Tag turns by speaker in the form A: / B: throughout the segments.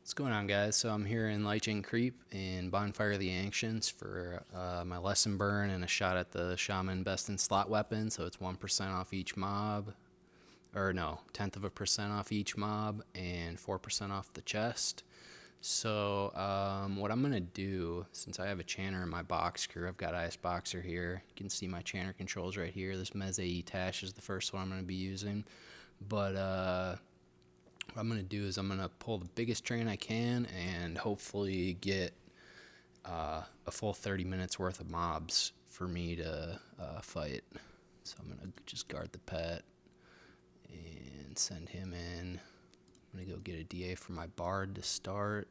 A: What's going on, guys? So I'm here in Lichen Creep in Bonfire of the Ancients for my lesson burn and a shot at the Shaman Best in Slot weapon. So it's 1% off each mob, or no, 1/10% off each mob and 4% off the chest. So what I'm gonna do, since I have a chanter in my box crew, I've got Ice Boxer here. You can see my chanter controls right here. This Meze Tash is the first one I'm gonna be using, but what I'm going to do is I'm going to pull the biggest train I can and hopefully get a full 30 minutes worth of mobs for me to fight. So I'm going to just guard the pet and send him in. I'm going to go get a DA for my bard to start.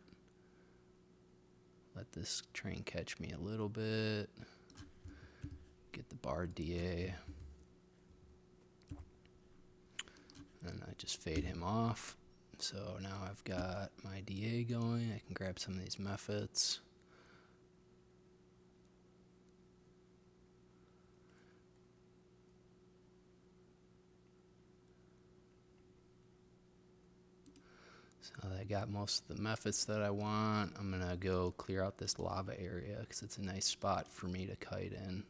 A: Let this train catch me a little bit. Get the bard DA. And I just fade him off. So now I've got my DA going. I can grab some of these methods. So I got most of the methods that I want. I'm gonna go clear out this lava area because it's a nice spot for me to kite in.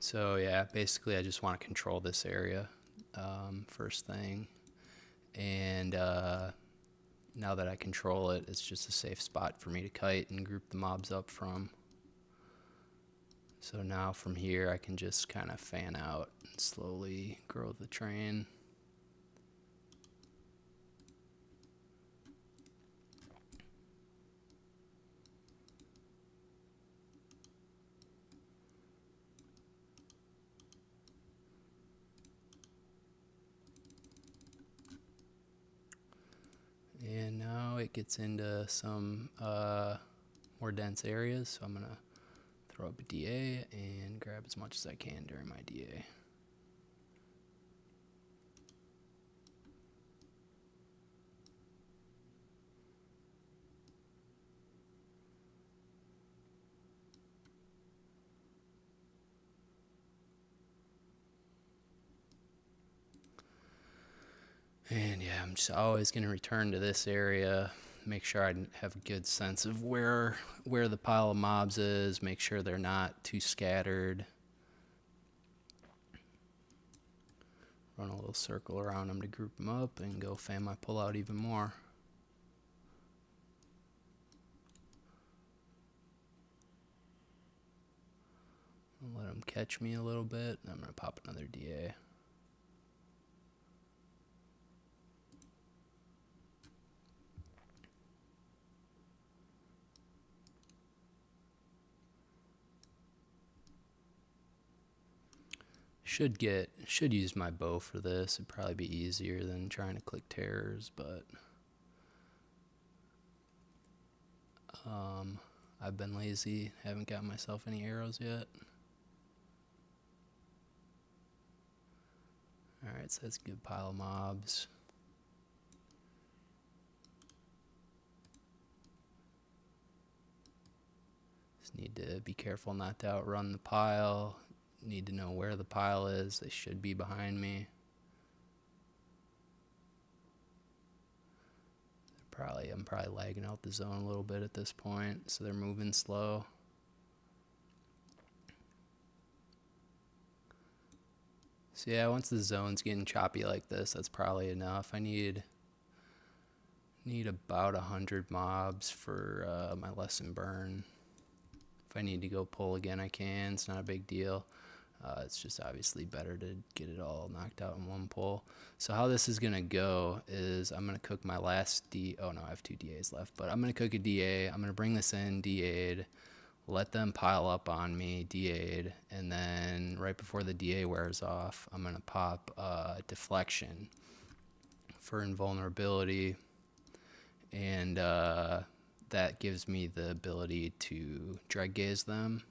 A: So yeah, basically I just want to control this area first thing. And now that I control it, it's just a safe spot for me to kite and group the mobs up from. So now from here I can just kind of fan out and slowly grow the train. And now it gets into some more dense areas, so I'm going to throw up a DA and grab as much as I can during my DA. And yeah, I'm just always going to return to this area, make sure I have a good sense of where the pile of mobs is, make sure they're not too scattered. Run a little circle around them to group them up and go fan my pull out even more. I'll let them catch me a little bit, and I'm going to pop another DA. Should use my bow for this. It'd probably be easier than trying to click terrors, but I've been lazy, haven't got myself any arrows yet. Alright, so that's a good pile of mobs. Just need to be careful not to outrun the pile. Need to know where the pile is. They should be behind me. I'm probably lagging out the zone a little bit at this point, so they're moving slow. So yeah, once the zone's getting choppy like this, that's probably enough. I need about 100 mobs for my lesson burn. If I need to go pull again, I can. It's not a big deal. It's just obviously better to get it all knocked out in one pull. So how this is going to go is I'm going to cook my last oh no, I have 2 DAs left, but I'm going to cook a DA. I'm going to bring this in, DA'd, let them pile up on me, DA'd, and then right before the DA wears off, I'm going to pop deflection for invulnerability, and that gives me the ability to dread gaze them.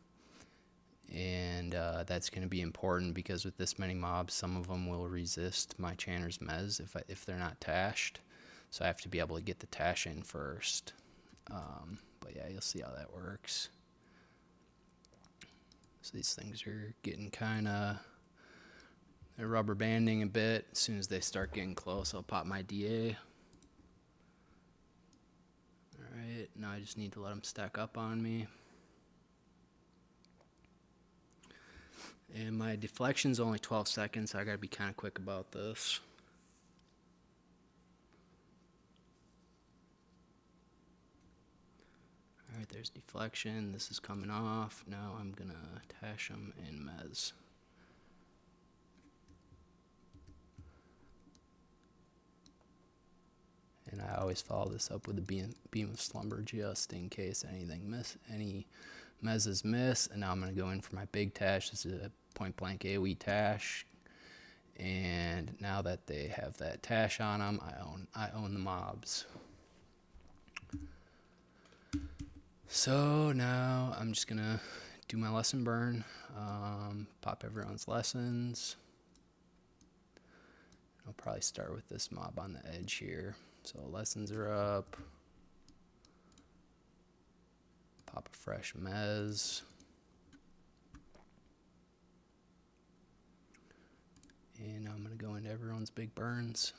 A: And that's going to be important because with this many mobs, some of them will resist my chanter's mez if they're not tashed. So I have to be able to get the tash in first. But yeah, you'll see how that works. So these things are getting kind of, they're rubber banding a bit. As soon as they start getting close, I'll pop my DA. Alright, now I just need to let them stack up on me. And my deflection's only 12 seconds, so I gotta be kind of quick about this. Alright, there's deflection. This is coming off. Now I'm gonna tash them in mez. And I always follow this up with a beam of slumber just in case any mezzes miss. And now I'm gonna go in for my big tash. This is a point blank AoE tash. And now that they have that tash on them, I own the mobs. So now I'm just gonna do my lesson burn, pop everyone's lessons. I'll probably start with this mob on the edge here. So lessons are up. Pop a fresh mez. And I'm gonna go into everyone's big burns.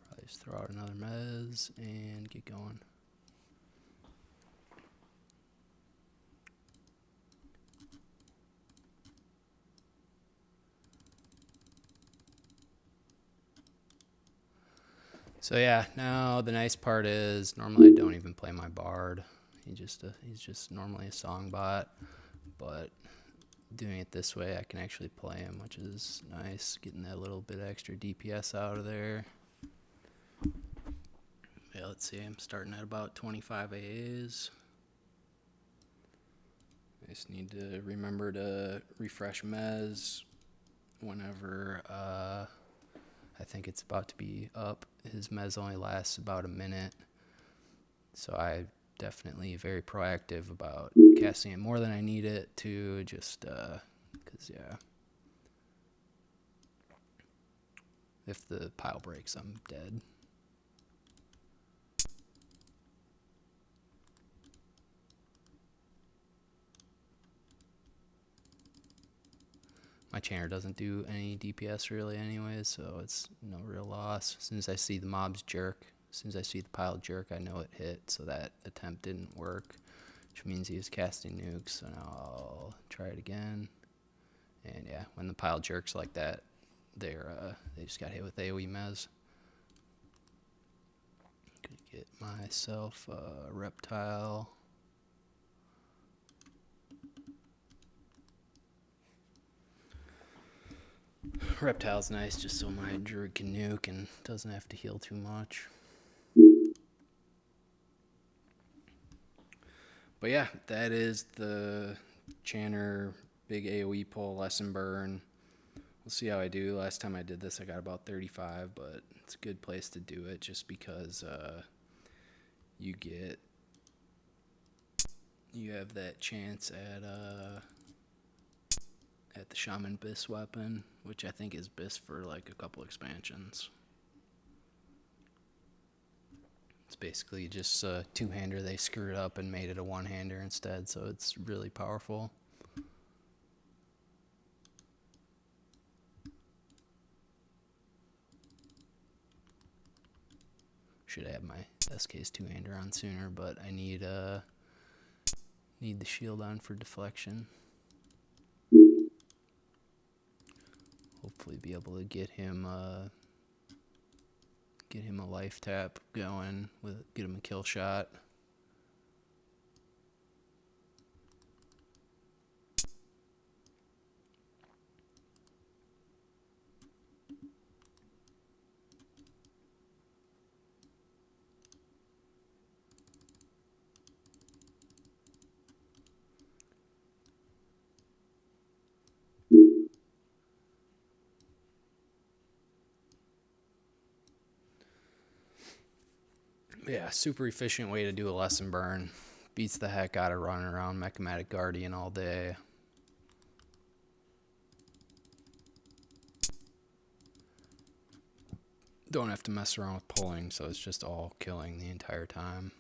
A: Probably just throw out another mez and get going. So yeah, now the nice part is normally I don't even play my bard. He's just normally a song bot, but doing it this way I can actually play him, which is nice, getting that little bit extra DPS out of there. Yeah, let's see, I'm starting at about 25 AAs. I just need to remember to refresh mez whenever I think it's about to be up. His mez only lasts about a minute, so I definitely very proactive about casting it more than I need it to, just because yeah, if the pile breaks I'm dead. My Chanter doesn't do any DPS really anyways, so it's no real loss. As soon as I see the mobs jerk, as soon as I see the pile jerk, I know it hit, so that attempt didn't work, which means he was casting nukes, so now I'll try it again. And yeah, when the pile jerks like that, they just got hit with AoE mez. Gonna get myself a reptile. Reptile's nice just so my druid can nuke and doesn't have to heal too much. But yeah, that is the Chanter big AoE pull lesson burn. We'll see how I do. Last time I did this I got about 35, but it's a good place to do it just because you have that chance at the Shaman Bis weapon, which I think is Bis for like a couple expansions. It's basically just a two-hander they screwed up and made it a one-hander instead, so it's really powerful. Should have my SK's two-hander on sooner, but I need the shield on for deflection. Hopefully be able to get him a life tap going, get him a kill shot. Yeah, super efficient way to do a lesson burn. Beats the heck out of running around Mechamatic Guardian all day. don't have to mess around with pulling, so it's just all killing the entire time.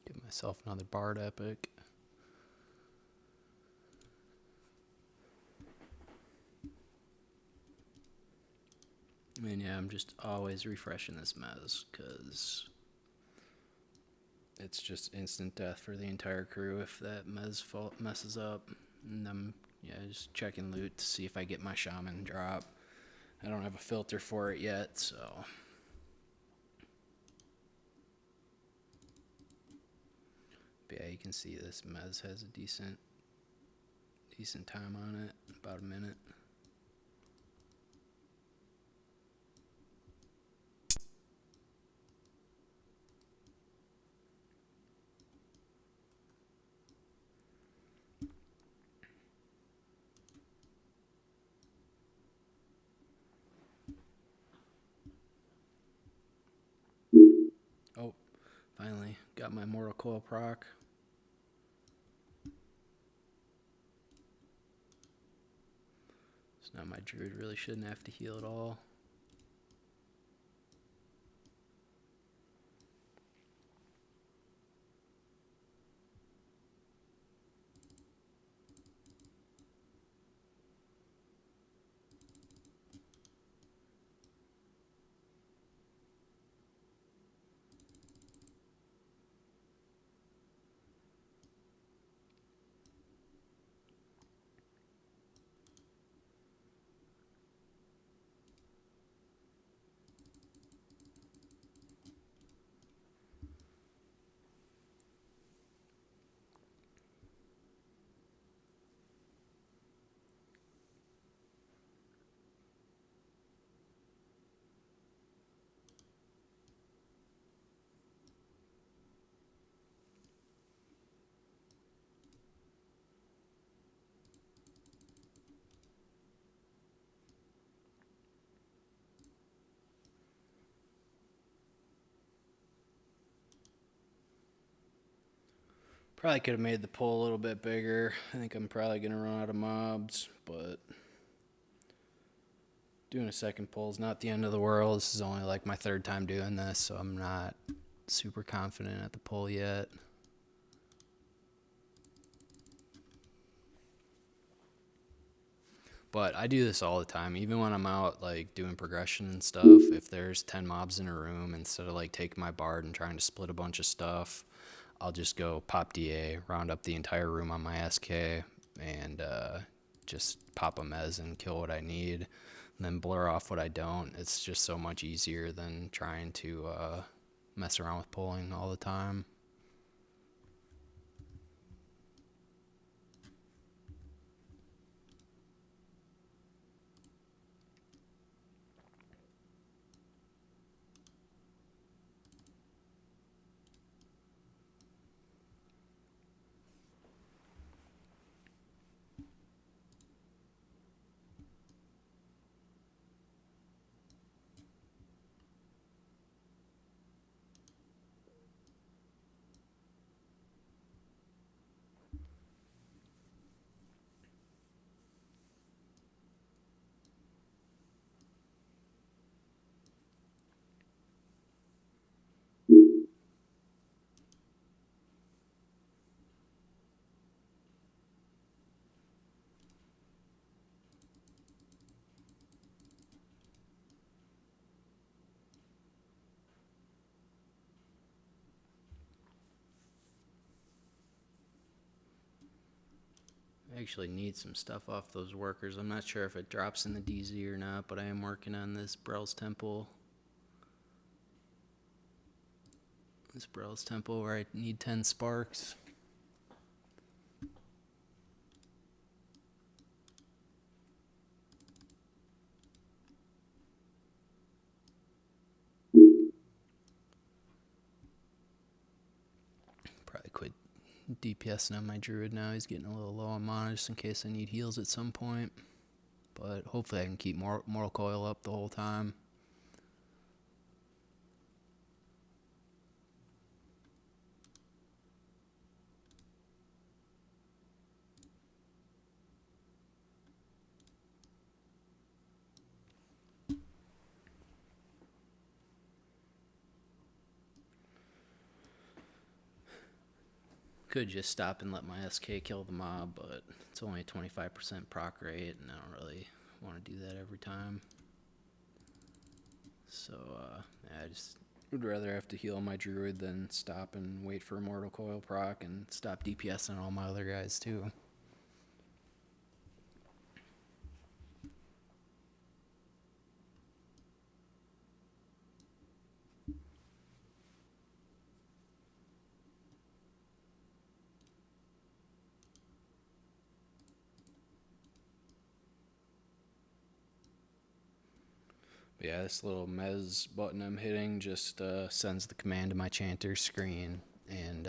A: Give myself another Bard Epic. And yeah, I'm just always refreshing this mez because it's just instant death for the entire crew if that mez messes up. And I'm just checking loot to see if I get my shaman drop. I don't have a filter for it yet, so. But yeah, you can see this mez has a decent time on it, about a minute. Oh, finally got my Mortal Coil proc. So now my druid really shouldn't have to heal at all. Probably could have made the pull a little bit bigger. I think I'm probably going to run out of mobs, but doing a second pull is not the end of the world. This is only like my third time doing this, so I'm not super confident at the pull yet. But I do this all the time, even when I'm out like doing progression and stuff. If there's 10 mobs in a room, instead of like taking my Bard and trying to split a bunch of stuff, I'll just go pop DA, round up the entire room on my SK, and just pop a mez and kill what I need, and then blur off what I don't. It's just so much easier than trying to mess around with pulling all the time. I actually need some stuff off those workers. I'm not sure if it drops in the DZ or not, but I am working on this Brell's Temple. This Brell's Temple where I need 10 sparks. Probably quit DPSing on my druid now. He's getting a little low on mana just in case I need heals at some point. But hopefully I can keep Mortal Coil up the whole time. Could just stop and let my SK kill the mob, but it's only a 25% proc rate, and I don't really want to do that every time. So, I just would rather have to heal my druid than stop and wait for Mortal Coil proc and stop DPSing all my other guys too. But yeah, this little mez button I'm hitting just sends the command to my chanter screen and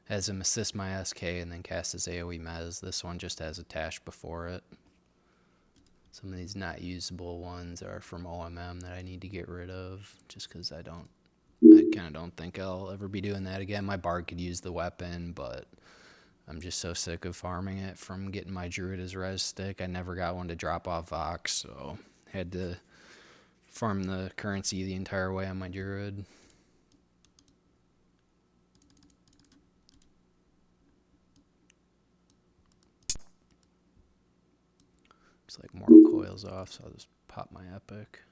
A: has him assist my SK and then cast his AoE mez. This one just has a tash before it. Some of these not usable ones are from OMM that I need to get rid of just because I kind of don't think I'll ever be doing that again. My bard could use the weapon, but I'm just so sick of farming it from getting my druid as res stick. I never got one to drop off Vox, so had to farm the currency the entire way on my druid. Looks like Mortal Coil's off, so I'll just pop my epic.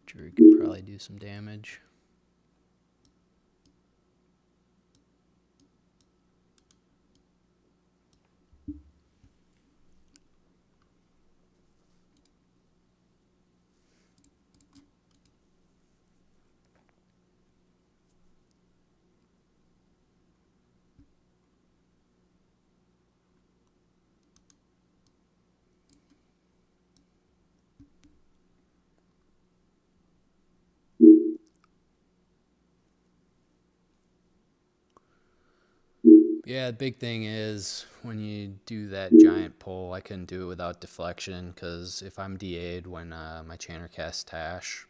A: Druid can probably do some damage. Yeah, the big thing is when you do that giant pull, I couldn't do it without deflection because if I'm DA'd when my chanter casts Tash,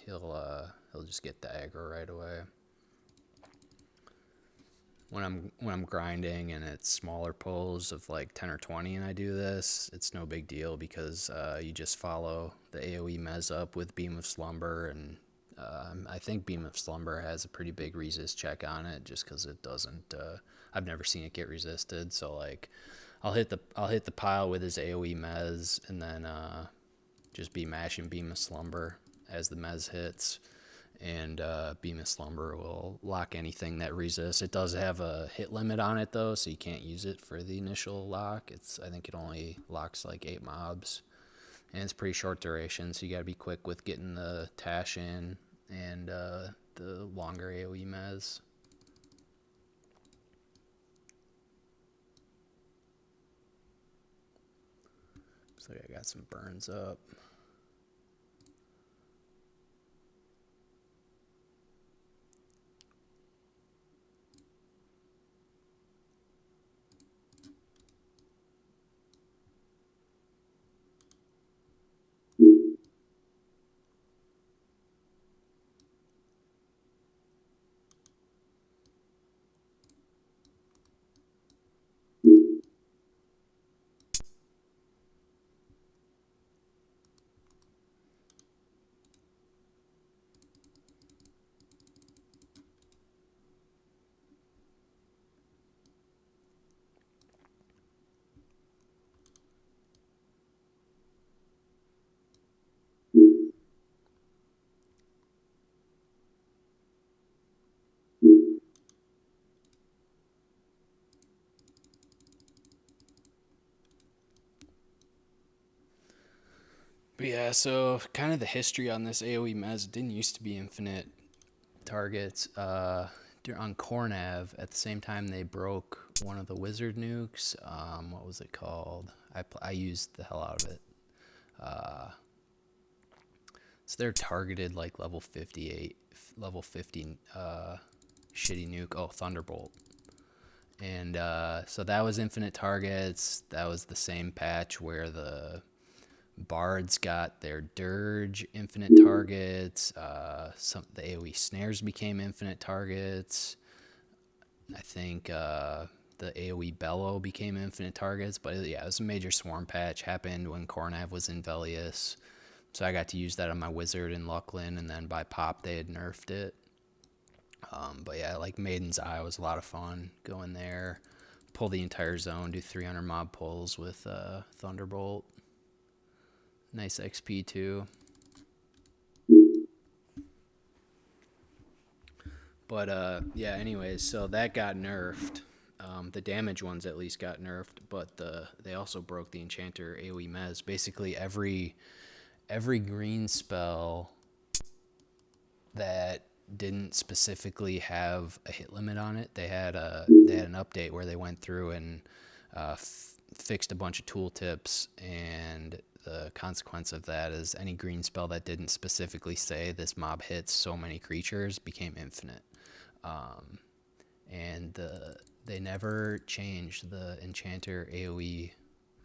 A: he'll just get the aggro right away. When I'm grinding and it's smaller pulls of like 10 or 20 and I do this, it's no big deal because you just follow the AoE mez up with Beam of Slumber, and I think Beam of Slumber has a pretty big resist check on it just because it doesn't. I've never seen it get resisted, so like I'll hit the pile with his AoE mez and then just be mashing Beam of Slumber as the mez hits. And Beam of Slumber will lock anything that resists. It does have a hit limit on it though, so you can't use it for the initial lock. I think it only locks like 8 mobs, and it's pretty short duration, so you gotta be quick with getting the Tash in and the longer AoE mez. So I got some burns up. But yeah, so kind of the history on this AoE mez, it didn't used to be infinite. targets. On Cornav, at the same time they broke one of the wizard nukes. What was it called? I used the hell out of it. So they're targeted like level 58, level 50 shitty nuke. Oh, Thunderbolt. And so that was infinite targets. That was the same patch where the bards got their dirge infinite targets. The AoE snares became infinite targets. I think the AoE bellow became infinite targets. But yeah, it was a major swarm patch. Happened when Cornav was in Velius. So I got to use that on my wizard in Lucklin, and then by pop they had nerfed it. But yeah, like Maiden's Eye was a lot of fun. Go in there, pull the entire zone, do 300 mob pulls with Thunderbolt. Nice XP too. But yeah, anyways, so that got nerfed. The damage ones at least got nerfed, but they also broke the enchanter AoE mez. Basically every green spell that didn't specifically have a hit limit on it. They had an update where they went through and fixed a bunch of tooltips, and the consequence of that is any green spell that didn't specifically say this mob hits so many creatures became infinite. And they never changed the enchanter AoE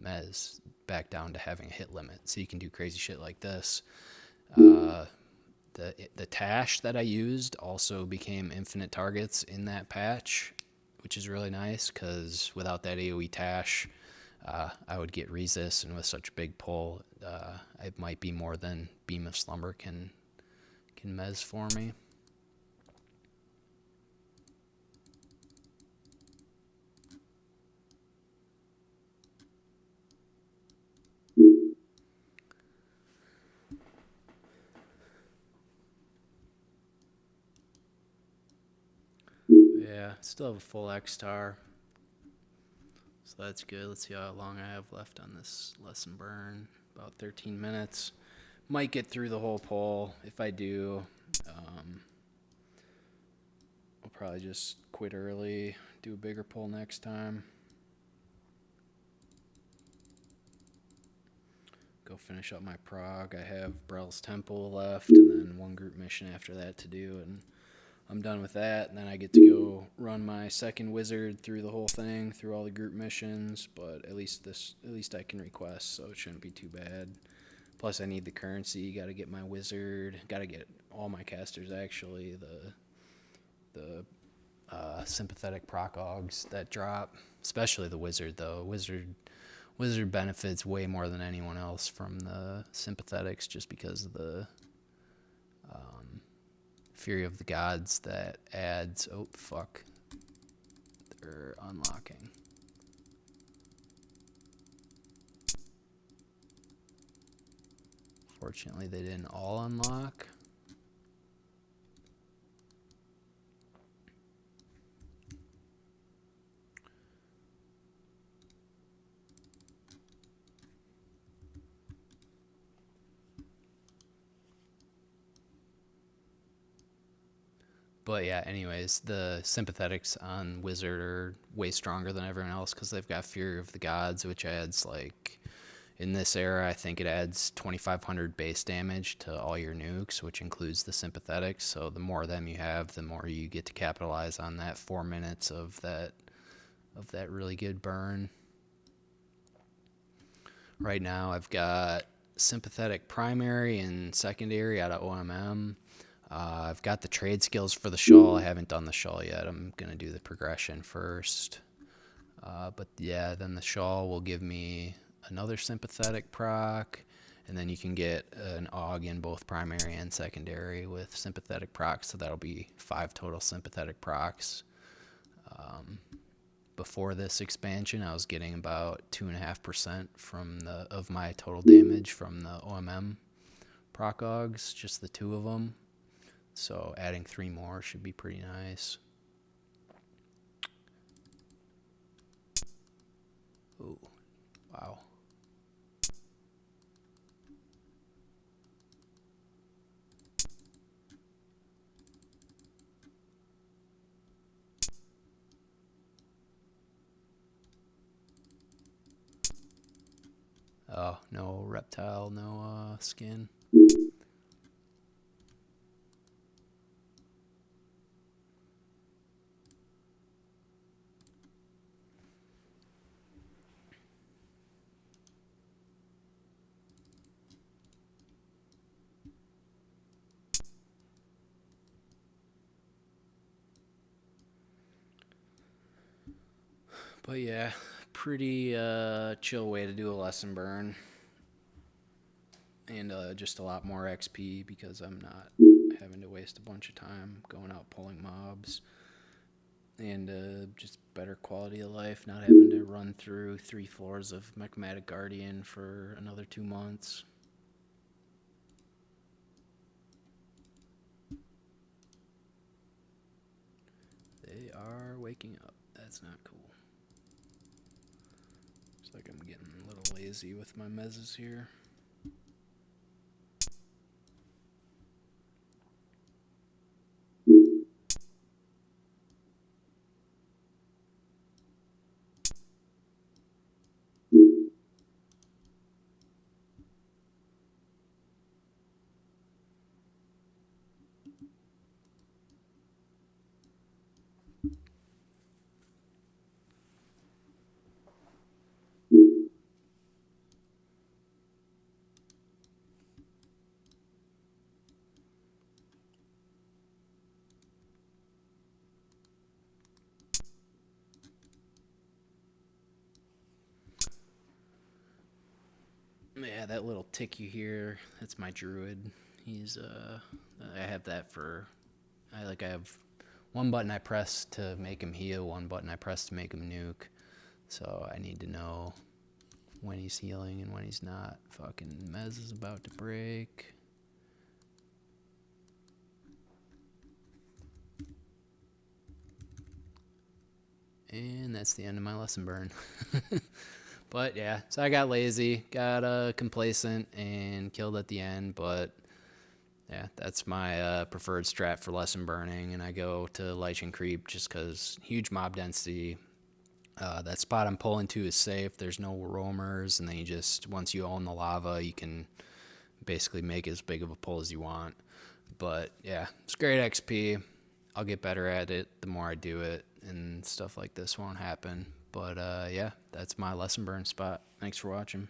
A: mez back down to having a hit limit, so you can do crazy shit like this. The Tash that I used also became infinite targets in that patch, which is really nice because without that AoE Tash, I would get resist, and with such a big pull, it might be more than Beam of Slumber can mez for me. Yeah, still have a full X-Star. So that's good. Let's see how long I have left on this lesson burn. About 13 minutes. Might get through the whole poll. If I do, I'll probably just quit early, do a bigger poll next time. Go finish up my prog. I have Brel's Temple left, and then one group mission after that to do, and I'm done with that. And then I get to go run my second wizard through the whole thing, through all the group missions. But at least I can request, so it shouldn't be too bad. Plus, I need the currency. Got to get my wizard. Got to get all my casters actually. The sympathetic procogs that drop, especially the wizard though. Wizard benefits way more than anyone else from the sympathetics, just because of the Fury of the Gods that adds. Oh fuck! They're unlocking. Fortunately, they didn't all unlock. But yeah, anyways, the sympathetics on Wizard are way stronger than everyone else because they've got Fury of the Gods, which adds, like, in this era, I think it adds 2,500 base damage to all your nukes, which includes the sympathetics. So the more of them you have, the more you get to capitalize on that 4 minutes of that really good burn. Right now, I've got sympathetic primary and secondary out of OMM. I've got the trade skills for the shawl. I haven't done the shawl yet. I'm going to do the progression first. But yeah, then the shawl will give me another sympathetic proc, and then you can get an AUG in both primary and secondary with sympathetic procs, so that'll be 5 total sympathetic procs. Before this expansion, I was getting about 2.5% of my total damage from the OMM proc AUGs, just the 2 of them. So adding 3 more should be pretty nice. Ooh, wow. Oh, no reptile, no skin. But yeah, pretty chill way to do a lesson burn. And just a lot more XP because I'm not having to waste a bunch of time going out pulling mobs. And just better quality of life, not having to run through 3 floors of Mechmatic Guardian for another 2 months. They are waking up. That's not cool. Looks like I'm getting a little lazy with my mezzes here. Yeah, that little tick you hear, that's my druid. He's I have that for I have one button I press to make him heal, one button I press to make him nuke. So I need to know when he's healing and when he's not. Fucking Mez is about to break. And that's the end of my lesson burn. But yeah, so I got lazy, got complacent, and killed at the end. But yeah, that's my preferred strat for lesson burning. And I go to Lichen Creep just because huge mob density. That spot I'm pulling to is safe. There's no roamers, and then you just once you own the lava, you can basically make as big of a pull as you want. But yeah, it's great XP. I'll get better at it the more I do it, and stuff like this won't happen. But yeah, that's my lesson burn spot. Thanks for watching.